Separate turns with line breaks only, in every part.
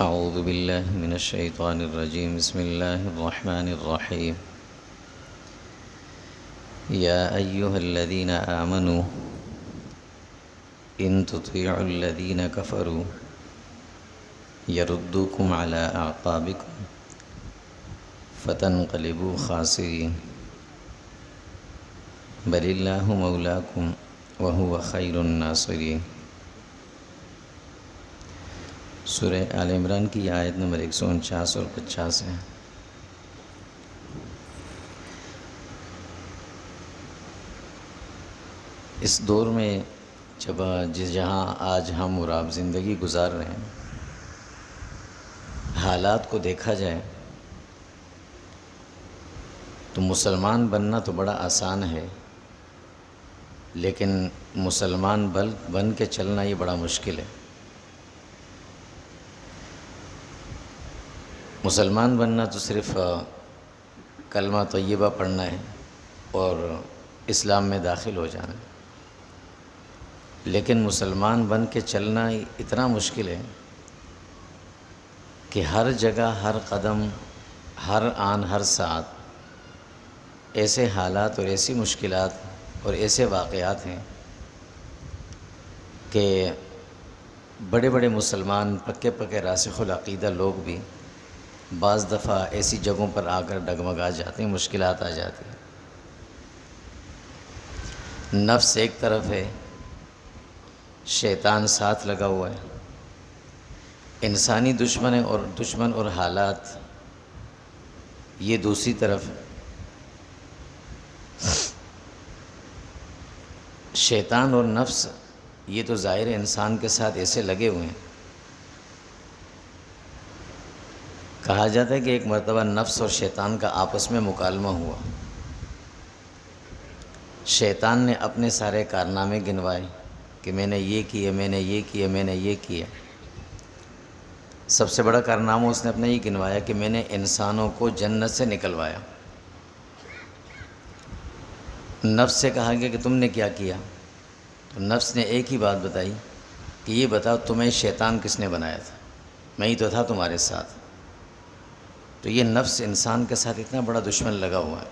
أعوذ بالله من الشيطان الرجيم. بسم الله الرحمن الرحيم. يا أيها الذين آمنوا إن تطيعوا الذين كفروا يردوكم على أعقابكم فتنقلبوا خاسرين بل الله مولاكم وهو خير الناصرين. سورہ آل عمران کی آیت نمبر 149 اور 50 ہے. اس دور میں جہاں آج ہم اور آپ زندگی گزار رہے ہیں، حالات کو دیکھا جائے تو مسلمان بننا تو بڑا آسان ہے، لیکن مسلمان بن کے چلنا یہ بڑا مشکل ہے. مسلمان بننا تو صرف کلمہ طیبہ پڑھنا ہے اور اسلام میں داخل ہو جانا ہے، لیکن مسلمان بن کے چلنا اتنا مشکل ہے کہ ہر جگہ، ہر قدم، ہر آن، ہر ساعت ایسے حالات اور ایسی مشکلات اور ایسے واقعات ہیں کہ بڑے بڑے مسلمان پکے راسخ العقیدہ لوگ بھی بعض دفعہ ایسی جگہوں پر آ کر ڈگمگا جاتے ہیں، مشکلات آ جاتی ہیں. نفس ایک طرف ہے، شیطان ساتھ لگا ہوا ہے، انسانی دشمن اور حالات یہ دوسری طرف ہے. شیطان اور نفس یہ تو ظاہر انسان کے ساتھ ایسے لگے ہوئے ہیں. کہا جاتا ہے کہ ایک مرتبہ نفس اور شیطان کا آپس میں مکالمہ ہوا. شیطان نے اپنے سارے کارنامے گنوائے کہ میں نے یہ کیا، میں نے یہ کیا، میں نے یہ کیا. سب سے بڑا کارنامہ اس نے اپنا یہ گنوایا کہ میں نے انسانوں کو جنت سے نکلوایا. نفس سے کہا گیا کہ تم نے کیا کیا؟ تو نفس نے ایک ہی بات بتائی کہ یہ بتاؤ تمہیں شیطان کس نے بنایا تھا؟ میں ہی تو تھا تمہارے ساتھ. تو یہ نفس انسان کے ساتھ اتنا بڑا دشمن لگا ہوا ہے.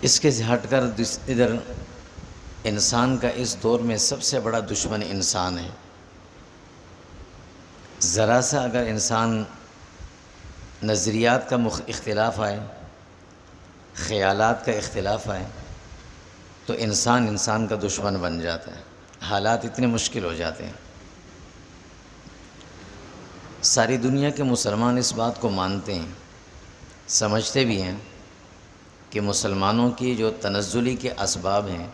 اس کے ہٹ کر ادھر انسان کا اس دور میں سب سے بڑا دشمن انسان ہے. ذرا سا اگر انسان نظریات کا اختلاف آئے، خیالات کا اختلاف آئے تو انسان کا دشمن بن جاتا ہے. حالات اتنے مشکل ہو جاتے ہیں. ساری دنیا کے مسلمان اس بات کو مانتے ہیں، سمجھتے بھی ہیں کہ مسلمانوں کی جو تنزلی کے اسباب ہیں،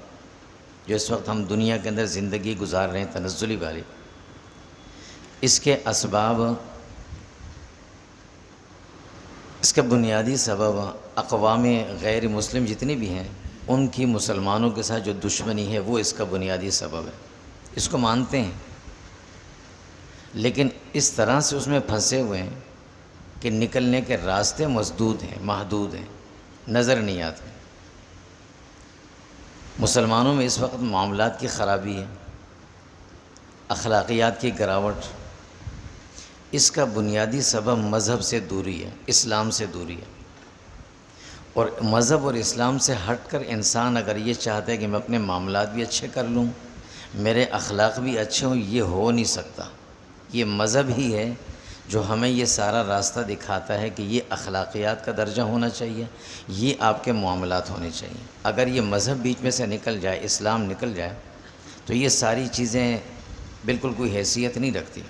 جو اس وقت ہم دنیا کے اندر زندگی گزار رہے ہیں تنزلی والی، اس کے اسباب، اس کا بنیادی سبب اقوام غیر مسلم جتنی بھی ہیں ان کی مسلمانوں کے ساتھ جو دشمنی ہے وہ اس کا بنیادی سبب ہے. اس کو مانتے ہیں، لیکن اس طرح سے اس میں پھنسے ہوئے ہیں کہ نکلنے کے راستے مسدود ہیں، محدود ہیں، نظر نہیں آتے. مسلمانوں میں اس وقت معاملات کی خرابی ہے، اخلاقیات کی گراوٹ. اس کا بنیادی سبب مذہب سے دوری ہے، اسلام سے دوری ہے. اور مذہب اور اسلام سے ہٹ کر انسان اگر یہ چاہتا ہے کہ میں اپنے معاملات بھی اچھے کر لوں، میرے اخلاق بھی اچھے ہوں، یہ ہو نہیں سکتا. یہ مذہب ہی ہے جو ہمیں یہ سارا راستہ دکھاتا ہے کہ یہ اخلاقیات کا درجہ ہونا چاہیے، یہ آپ کے معاملات ہونے چاہیے. اگر یہ مذہب بیچ میں سے نکل جائے، اسلام نکل جائے، تو یہ ساری چیزیں بالکل کوئی حیثیت نہیں رکھتی.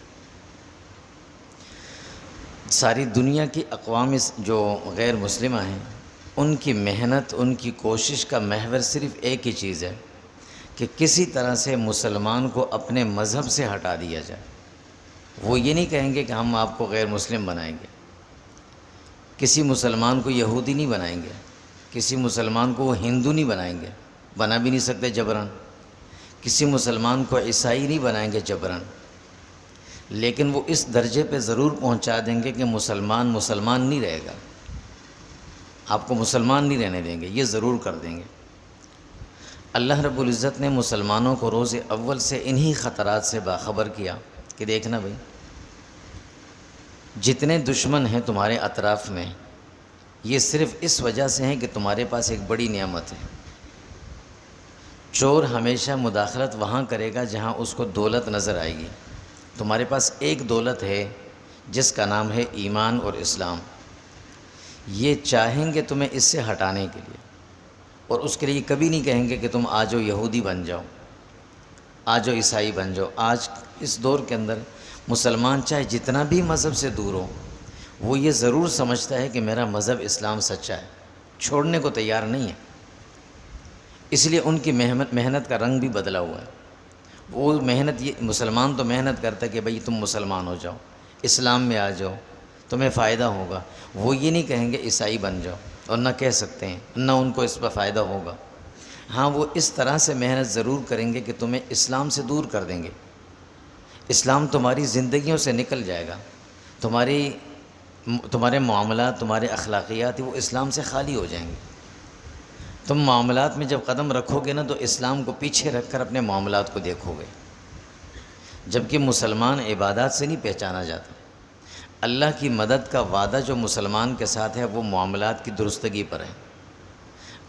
ساری دنیا کی اقوام جو غیر مسلمہ ہیں، ان کی محنت، ان کی کوشش کا محور صرف ایک ہی چیز ہے کہ کسی طرح سے مسلمان کو اپنے مذہب سے ہٹا دیا جائے. وہ یہ نہیں کہیں گے کہ ہم آپ کو غیر مسلم بنائیں گے، کسی مسلمان کو یہودی نہیں بنائیں گے، کسی مسلمان کو وہ ہندو نہیں بنائیں گے، بنا بھی نہیں سکتے جبراً. کسی مسلمان کو عیسائی نہیں بنائیں گے جبراً. لیکن وہ اس درجے پہ ضرور پہنچا دیں گے کہ مسلمان نہیں رہے گا، آپ کو مسلمان نہیں رہنے دیں گے، یہ ضرور کر دیں گے. اللہ رب العزت نے مسلمانوں کو روز اول سے انہی خطرات سے باخبر کیا کہ دیکھنا بھائی، جتنے دشمن ہیں تمہارے اطراف میں، یہ صرف اس وجہ سے ہیں کہ تمہارے پاس ایک بڑی نعمت ہے۔ چور ہمیشہ مداخلت وہاں کرے گا جہاں اس کو دولت نظر آئے گی۔ تمہارے پاس ایک دولت ہے جس کا نام ہے ایمان اور اسلام، یہ چاہیں گے تمہیں اس سے ہٹانے کے لیے، اور اس کے لیے کبھی نہیں کہیں گے کہ تم آ جاؤ یہودی بن جاؤ، آ جاؤ عیسائی بن جاؤ۔ آج اس دور کے اندر مسلمان چاہے جتنا بھی مذہب سے دور ہو، وہ یہ ضرور سمجھتا ہے کہ میرا مذہب اسلام سچا ہے، چھوڑنے کو تیار نہیں ہے۔ اس لیے ان کی محنت کا رنگ بھی بدلا ہوا ہے۔ وہ محنت، یہ مسلمان تو محنت کرتا ہے کہ بھئی تم مسلمان ہو جاؤ، اسلام میں آ جاؤ، تمہیں فائدہ ہوگا۔ وہ یہ نہیں کہیں گے عیسائی بن جاؤ، اور نہ کہہ سکتے ہیں، نہ ان کو اس پر فائدہ ہوگا۔ ہاں، وہ اس طرح سے محنت ضرور کریں گے کہ تمہیں اسلام سے دور کر دیں گے۔ اسلام تمہاری زندگیوں سے نکل جائے گا، تمہارے معاملات، تمہارے اخلاقیات وہ اسلام سے خالی ہو جائیں گے۔ تم معاملات میں جب قدم رکھو گے نا تو اسلام کو پیچھے رکھ کر اپنے معاملات کو دیکھو گے، جبکہ مسلمان عبادات سے نہیں پہچانا جاتا۔ اللہ کی مدد کا وعدہ جو مسلمان کے ساتھ ہے وہ معاملات کی درستگی پر ہے۔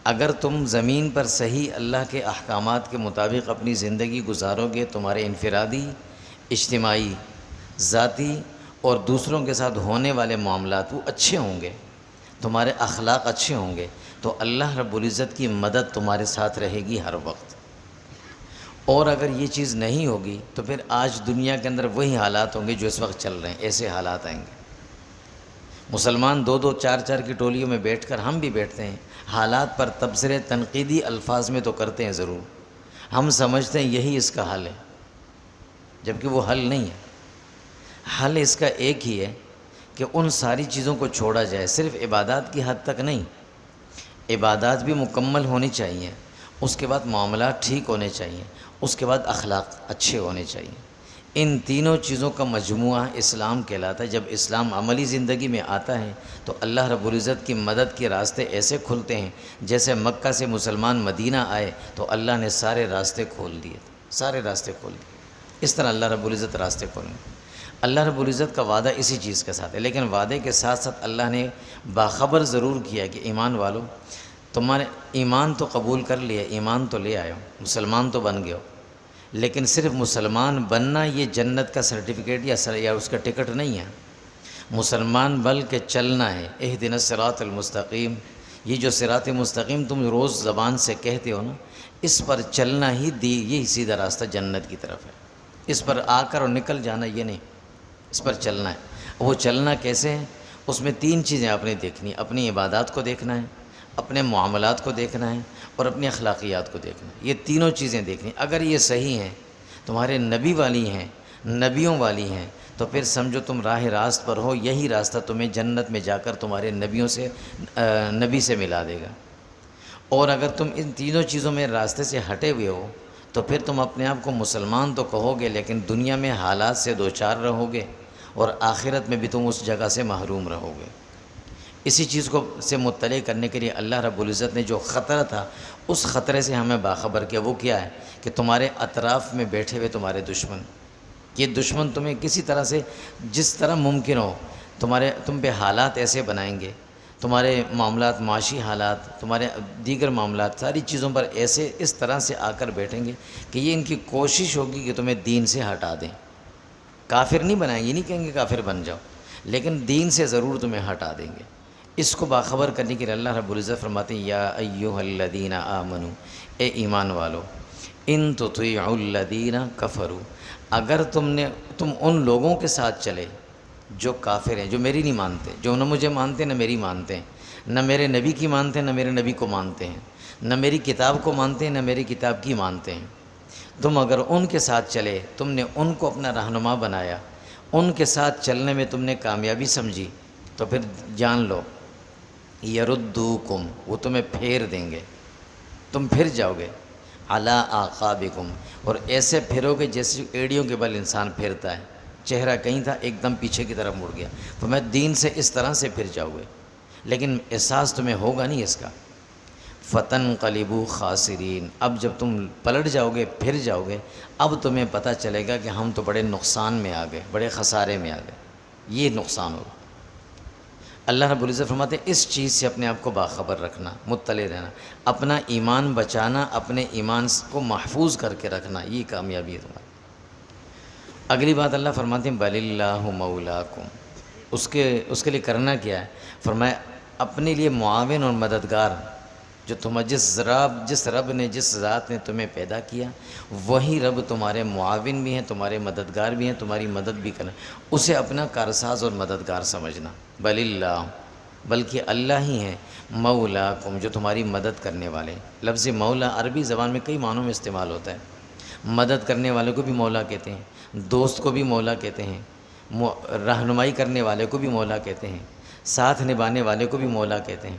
اگر تم زمین پر صحیح اللہ کے احکامات کے مطابق اپنی زندگی گزارو گے، تمہارے انفرادی، اجتماعی، ذاتی اور دوسروں کے ساتھ ہونے والے معاملات وہ اچھے ہوں گے، تمہارے اخلاق اچھے ہوں گے، تو اللہ رب العزت کی مدد تمہارے ساتھ رہے گی ہر وقت۔ اور اگر یہ چیز نہیں ہوگی تو پھر آج دنیا کے اندر وہی حالات ہوں گے جو اس وقت چل رہے ہیں، ایسے حالات آئیں گے۔ مسلمان دو دو چار چار کی ٹولیوں میں بیٹھ کر، ہم بھی بیٹھتے ہیں، حالات پر تبصرے تنقیدی الفاظ میں تو کرتے ہیں ضرور، ہم سمجھتے ہیں یہی اس کا حل ہے، جبکہ وہ حل نہیں ہے۔ حل اس کا ایک ہی ہے کہ ان ساری چیزوں کو چھوڑا جائے، صرف عبادات کی حد تک نہیں، عبادات بھی مکمل ہونی چاہیے، اس کے بعد معاملات ٹھیک ہونے چاہیے، اس کے بعد اخلاق اچھے ہونے چاہیے۔ ان تینوں چیزوں کا مجموعہ اسلام کہلاتا ہے۔ جب اسلام عملی زندگی میں آتا ہے تو اللہ رب العزت کی مدد کے راستے ایسے کھلتے ہیں جیسے مکہ سے مسلمان مدینہ آئے تو اللہ نے سارے راستے کھول دیے، سارے راستے کھول دیے۔ اس طرح اللہ رب العزت راستے کھولیں۔ اللہ رب العزت کا وعدہ اسی چیز کے ساتھ ہے، لیکن وعدے کے ساتھ ساتھ اللہ نے باخبر ضرور کیا کہ ایمان والو، تمہارے ایمان تو قبول کر لیا، ایمان تو لے آئے ہو، مسلمان تو بن گئے ہو، لیکن صرف مسلمان بننا یہ جنت کا سرٹیفکیٹ یا اس کا ٹکٹ نہیں ہے۔ مسلمان بلکہ چلنا ہے۔ اہدنا الصراط المستقیم، یہ جو صراط مستقیم تم روز زبان سے کہتے ہو نا، اس پر چلنا ہی یہی سیدھا راستہ جنت کی طرف ہے۔ اس پر آ کر اور نکل جانا یہ نہیں، اس پر چلنا ہے۔ وہ چلنا کیسے ہے؟ اس میں تین چیزیں آپ نے دیکھنی، اپنی عبادات کو دیکھنا ہے، اپنے معاملات کو دیکھنا ہے، اور اپنی اخلاقیات کو دیکھنا ہے۔ یہ تینوں چیزیں دیکھنی، اگر یہ صحیح ہیں، تمہارے نبی والی ہیں، نبیوں والی ہیں، تو پھر سمجھو تم راہ راست پر ہو، یہی راستہ تمہیں جنت میں جا کر تمہارے نبی سے ملا دے گا۔ اور اگر تم ان تینوں چیزوں میں راستے سے ہٹے ہوئے ہو تو پھر تم اپنے آپ کو مسلمان تو کہو گے، لیکن دنیا میں حالات سے دوچار رہو گے، اور آخرت میں بھی تم اس جگہ سے محروم رہو گے۔ اسی چیز کو سے مطلع کرنے کے لیے اللہ رب العزت نے جو خطرہ تھا، اس خطرے سے ہمیں باخبر کیا۔ وہ کیا ہے کہ تمہارے اطراف میں بیٹھے ہوئے تمہارے دشمن، یہ دشمن تمہیں کسی طرح سے، جس طرح ممکن ہو، تم پہ حالات ایسے بنائیں گے، تمہارے معاملات، معاشی حالات، تمہارے دیگر معاملات، ساری چیزوں پر ایسے اس طرح سے آ کر بیٹھیں گے کہ یہ ان کی کوشش ہوگی کہ تمہیں دین سے ہٹا دیں۔ کافر نہیں بنائیں گے، یہ نہیں کہیں گے کافر بن جاؤ، لیکن دین سے ضرور تمہیں ہٹا دیں گے۔ اس کو باخبر کرنے کے لیے اللہ رب العزت فرماتے ہیں، یا ایھا الذین آمنوا، اے ایمان والو، ان تطیعوا الذین کفروا، اگر تم ان لوگوں کے ساتھ چلے جو کافر ہیں، جو میری نہیں مانتے، جو نہ مجھے مانتے نہ میری مانتے ہیں، نہ میرے نبی کی مانتے ہیں نہ میرے نبی کو مانتے ہیں، نہ میری کتاب کو مانتے ہیں نہ میری کتاب کی مانتے ہیں، تم اگر ان کے ساتھ چلے، تم نے ان کو اپنا رہنما بنایا، ان کے ساتھ چلنے میں تم نے کامیابی سمجھی، تو پھر جان لو یردوکم، وہ تمہیں پھیر دیں گے، تم پھر جاؤ گے، علی اعقابکم، اور ایسے پھرو گے جیسے ایڑیوں کے بل انسان پھرتا ہے، چہرہ کہیں تھا ایک دم پیچھے کی طرف مڑ گیا، تو میں دین سے اس طرح سے پھر جاؤ گے، لیکن احساس تمہیں ہوگا نہیں اس کا۔ فتنقلبوا خاسرین، اب جب تم پلٹ جاؤ گے، پھر جاؤ گے، اب تمہیں پتہ چلے گا کہ ہم تو بڑے نقصان میں آ گئے، بڑے خسارے میں آ گئے، یہ نقصان ہوگا۔ اللہ رب العزت فرماتے ہیں اس چیز سے اپنے آپ کو باخبر رکھنا، مطلع رہنا، اپنا ایمان بچانا، اپنے ایمان کو محفوظ کر کے رکھنا، یہ کامیابی ہے تمہاری۔ اگلی بات اللہ فرماتے ہیں بل اللہ مولاکم، اس کے لیے کرنا کیا ہے؟ فرمایا اپنے لیے معاون اور مددگار، جو جس رب نے، جس ذات نے تمہیں پیدا کیا، وہی رب تمہارے معاون بھی ہیں، تمہارے مددگار بھی ہیں، تمہاری مدد بھی کرنا، اسے اپنا کارساز اور مددگار سمجھنا۔ بل اللہ، بلکہ اللہ ہی ہیں، مولاکم، جو تمہاری مدد کرنے والے ہیں۔ لفظ مولا عربی زبان میں کئی معنوں میں استعمال ہوتا ہے، مدد کرنے والے کو بھی مولا کہتے ہیں، دوست کو بھی مولا کہتے ہیں، رہنمائی کرنے والے کو بھی مولا کہتے ہیں، ساتھ نبھانے والے کو بھی مولا کہتے ہیں۔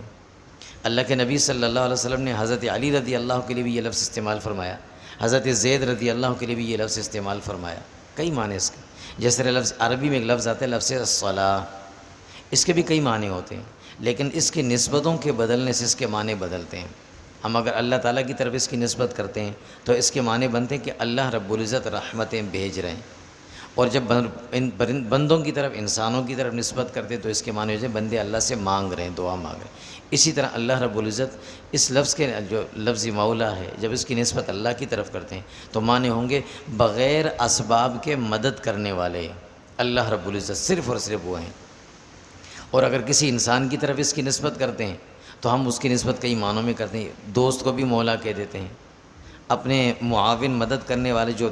اللہ کے نبی صلی اللہ علیہ وسلم نے حضرت علی رضی اللہ کے لیے بھی یہ لفظ استعمال فرمایا، حضرت زید رضی اللہ کے لیے بھی یہ لفظ استعمال فرمایا، کئی معنی اس کے۔ جیسے لفظ عربی میں ایک لفظ آتا ہے لفظ الصلاۃ، اس کے بھی کئی معنی ہوتے ہیں، لیکن اس کی نسبتوں کے بدلنے سے اس کے معنی بدلتے ہیں۔ ہم اگر اللہ تعالیٰ کی طرف اس کی نسبت کرتے ہیں تو اس کے معنی بنتے ہیں کہ اللہ رب العزت رحمتیں بھیج رہے ہیں، اور جب بندوں کی طرف، انسانوں کی طرف نسبت کرتے ہیں تو اس کے معنی ہوتے ہیں بندے اللہ سے مانگ رہے ہیں، دعا مانگ رہے ہیں۔ اسی طرح اللہ رب العزت اس لفظ کے جو لفظ مولا ہے، جب اس کی نسبت اللہ کی طرف کرتے ہیں تو معنی ہوں گے بغیر اسباب کے مدد کرنے والے اللہ رب العزت صرف اور صرف وہ ہیں۔ اور اگر کسی انسان کی طرف اس کی نسبت کرتے ہیں تو ہم اس کی نسبت کئی معنوں میں کرتے ہیں، دوست کو بھی مولا کہہ دیتے ہیں، اپنے معاون مدد کرنے والے جو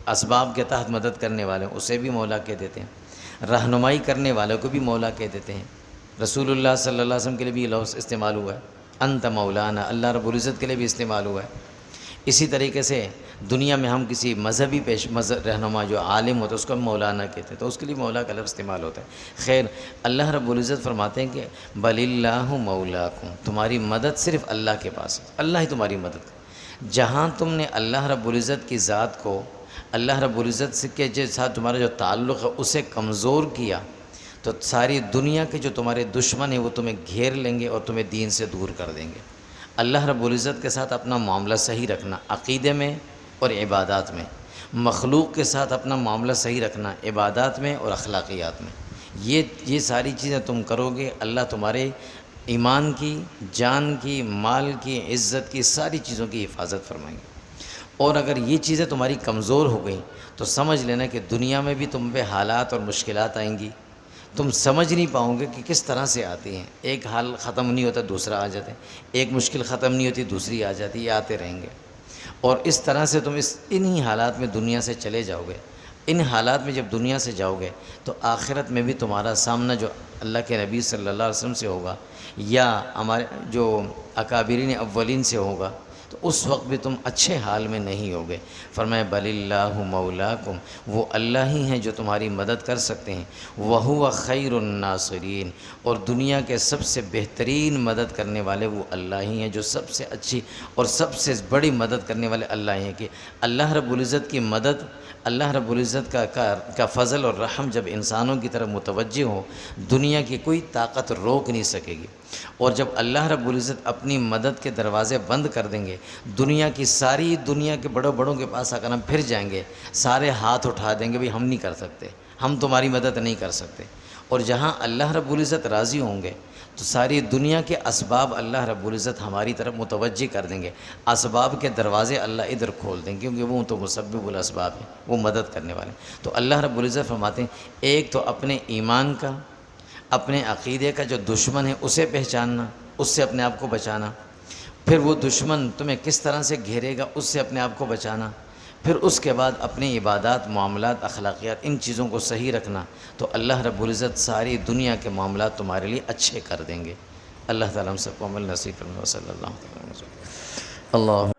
اسباب کے تحت مدد کرنے والے ہیں اسے بھی مولا کہہ دیتے ہیں، رہنمائی کرنے والوں کو بھی مولا کہہ دیتے ہیں۔ رسول اللہ صلی اللہ علیہ وسلم کے لیے بھی یہ لفظ استعمال ہوا ہے، انت مولانا، اللہ رب العزت کے لیے بھی استعمال ہوا ہے۔ اسی طریقے سے دنیا میں ہم کسی مذہبی رہنما جو عالم ہوتا ہے اس کو ہم مولانا کہتے ہیں، تو اس کے لیے مولا کا لفظ استعمال ہوتا ہے۔ خیر، اللہ رب العزت فرماتے ہیں کہ بل اللہ مولاکم، تمہاری مدد صرف اللہ کے پاس ہے، اللہ ہی تمہاری مدد ہے۔ جہاں تم نے اللہ رب العزت کی ذات کو، اللہ رب العزت کے ساتھ تمہارا جو تعلق ہے اسے کمزور کیا تو ساری دنیا کے جو تمہارے دشمن ہیں وہ تمہیں گھیر لیں گے اور تمہیں دین سے دور کر دیں گے۔ اللہ رب العزت کے ساتھ اپنا معاملہ صحیح رکھنا، عقیدے میں اور عبادات میں، مخلوق کے ساتھ اپنا معاملہ صحیح رکھنا، عبادات میں اور اخلاقیات میں، یہ ساری چیزیں تم کرو گے، اللہ تمہارے ایمان کی، جان کی، مال کی، عزت کی، ساری چیزوں کی حفاظت فرمائیں گے۔ اور اگر یہ چیزیں تمہاری کمزور ہو گئیں تو سمجھ لینا کہ دنیا میں بھی تم پہ حالات اور مشکلات آئیں گی، تم سمجھ نہیں پاؤ گے کہ کس طرح سے آتی ہیں، ایک حال ختم نہیں ہوتا دوسرا آ جاتا ہے، ایک مشکل ختم نہیں ہوتی دوسری آ جاتی، یہ آتے رہیں گے، اور اس طرح سے تم انہی حالات میں دنیا سے چلے جاؤ گے۔ ان حالات میں جب دنیا سے جاؤ گے تو آخرت میں بھی تمہارا سامنا جو اللہ کے نبی صلی اللہ علیہ وسلم سے ہوگا یا ہمارے جو اکابرین اولین سے ہوگا تو اس وقت بھی تم اچھے حال میں نہیں ہوگے۔ فرمایا بل اللہ مولاکم، وہ اللہ ہی ہیں جو تمہاری مدد کر سکتے ہیں، وہو خیر الناصرین، اور دنیا کے سب سے بہترین مدد کرنے والے وہ اللہ ہی ہیں، جو سب سے اچھی اور سب سے بڑی مدد کرنے والے اللہ ہی ہیں۔ کہ اللہ رب العزت کی مدد، اللہ رب العزت کا فضل اور رحم جب انسانوں کی طرف متوجہ ہو، دنیا کی کوئی طاقت روک نہیں سکے گی، اور جب اللہ رب العزت اپنی مدد کے دروازے بند کر دیں گے، دنیا کے بڑوں کے پاس آ کر ہم پھر جائیں گے، سارے ہاتھ اٹھا دیں گے، بھئی ہم نہیں کر سکتے، ہم تمہاری مدد نہیں کر سکتے۔ اور جہاں اللہ رب العزت راضی ہوں گے تو ساری دنیا کے اسباب اللہ رب العزت ہماری طرف متوجہ کر دیں گے، اسباب کے دروازے اللہ ادھر کھول دیں گے، کیونکہ وہ تو مسبب الاسباب ہیں، وہ مدد کرنے والے ہیں۔ تو اللہ رب العزت فرماتے ہیں ایک تو اپنے ایمان کا، اپنے عقیدے کا جو دشمن ہے اسے پہچاننا، اس سے اپنے آپ کو بچانا، پھر وہ دشمن تمہیں کس طرح سے گھیرے گا اس سے اپنے آپ کو بچانا، پھر اس کے بعد اپنی عبادات، معاملات، اخلاقیات، ان چیزوں کو صحیح رکھنا، تو اللہ رب العزت ساری دنیا کے معاملات تمہارے لیے اچھے کر دیں گے۔ اللہ تعالیٰ ہم سب کو عمل نصیب فرمائے۔ صلی اللہ علیہ وسلم۔ اللہ